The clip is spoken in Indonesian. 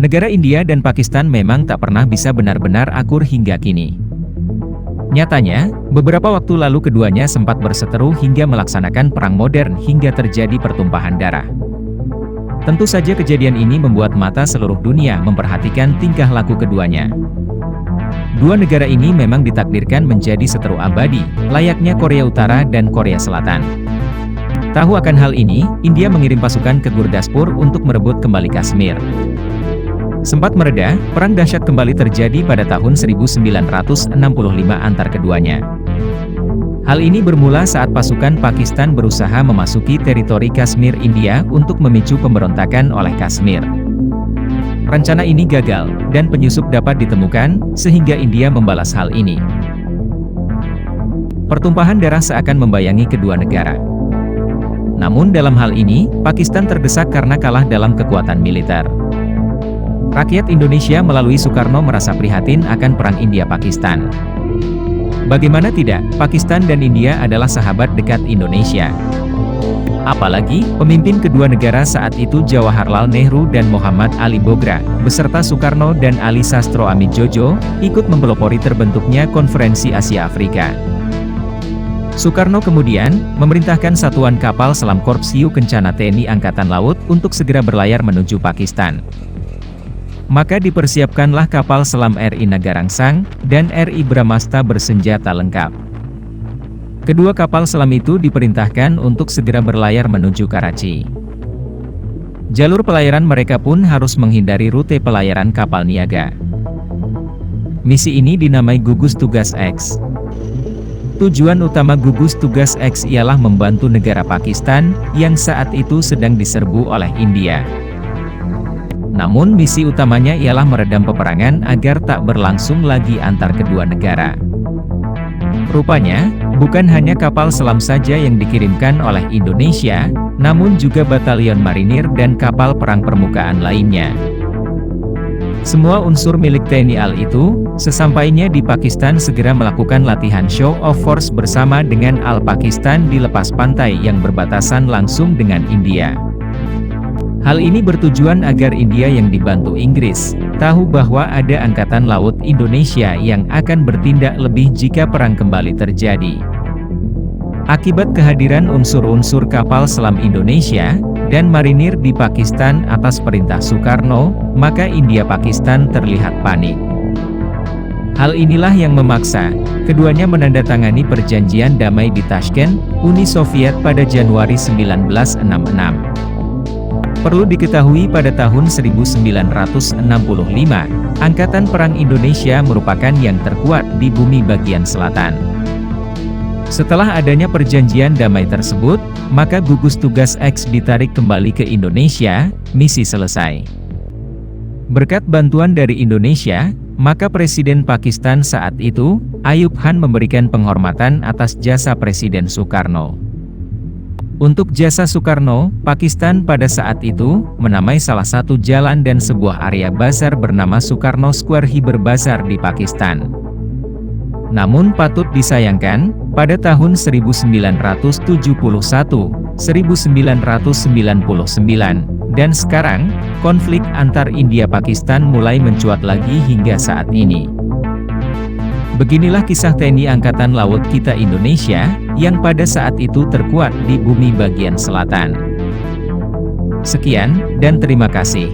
Negara India dan Pakistan memang tak pernah bisa benar-benar akur hingga kini. Nyatanya, beberapa waktu lalu keduanya sempat berseteru hingga melaksanakan perang modern hingga terjadi pertumpahan darah. Tentu saja kejadian ini membuat mata seluruh dunia memperhatikan tingkah laku keduanya. Dua negara ini memang ditakdirkan menjadi seteru abadi, layaknya Korea Utara dan Korea Selatan. Tahu akan hal ini, India mengirim pasukan ke Gurdaspur untuk merebut kembali Kashmir. Sempat mereda, perang dahsyat kembali terjadi pada tahun 1965 antar keduanya. Hal ini bermula saat pasukan Pakistan berusaha memasuki teritori Kashmir India untuk memicu pemberontakan oleh Kashmir. Rencana ini gagal, dan penyusup dapat ditemukan, sehingga India membalas hal ini. Pertumpahan darah seakan membayangi kedua negara. Namun dalam hal ini, Pakistan terdesak karena kalah dalam kekuatan militer. Rakyat Indonesia melalui Soekarno merasa prihatin akan perang India-Pakistan. Bagaimana tidak, Pakistan dan India adalah sahabat dekat Indonesia. Apalagi, pemimpin kedua negara saat itu Jawaharlal Nehru dan Muhammad Ali Bogra, beserta Soekarno dan Ali Sastro Amidjojo, ikut mempelopori terbentuknya Konferensi Asia Afrika. Soekarno kemudian memerintahkan satuan kapal selam Korps Hiu Kencana TNI Angkatan Laut untuk segera berlayar menuju Pakistan. Maka dipersiapkanlah kapal selam RI Nagarangsang dan RI Bramasta bersenjata lengkap. Kedua kapal selam itu diperintahkan untuk segera berlayar menuju Karachi. Jalur pelayaran mereka pun harus menghindari rute pelayaran kapal niaga. Misi ini dinamai Gugus Tugas X. Tujuan utama Gugus Tugas X ialah membantu negara Pakistan yang saat itu sedang diserbu oleh India. Namun misi utamanya ialah meredam peperangan agar tak berlangsung lagi antar kedua negara. Rupanya, bukan hanya kapal selam saja yang dikirimkan oleh Indonesia, namun juga batalion marinir dan kapal perang permukaan lainnya. Semua unsur milik TNI AL itu, sesampainya di Pakistan segera melakukan latihan show of force bersama dengan AL Pakistan di lepas pantai yang berbatasan langsung dengan India. Hal ini bertujuan agar India yang dibantu Inggris, tahu bahwa ada Angkatan Laut Indonesia yang akan bertindak lebih jika perang kembali terjadi. Akibat kehadiran unsur-unsur kapal selam Indonesia dan marinir di Pakistan atas perintah Soekarno, maka India-Pakistan terlihat panik. Hal inilah yang memaksa keduanya menandatangani perjanjian damai di Tashkent, Uni Soviet pada Januari 1966. Perlu diketahui pada tahun 1965, Angkatan Perang Indonesia merupakan yang terkuat di bumi bagian selatan. Setelah adanya perjanjian damai tersebut, maka gugus tugas X ditarik kembali ke Indonesia, misi selesai. Berkat bantuan dari Indonesia, maka Presiden Pakistan saat itu, Ayub Khan memberikan penghormatan atas jasa Presiden Soekarno. Untuk jasa Soekarno, Pakistan pada saat itu, menamai salah satu jalan dan sebuah area bazar bernama Soekarno Square Hyber Bazaar di Pakistan. Namun patut disayangkan, pada tahun 1971, 1999, dan sekarang, konflik antar India-Pakistan mulai mencuat lagi hingga saat ini. Beginilah kisah TNI Angkatan Laut kita Indonesia, yang pada saat itu terkuat di bumi bagian selatan. Sekian, dan terima kasih.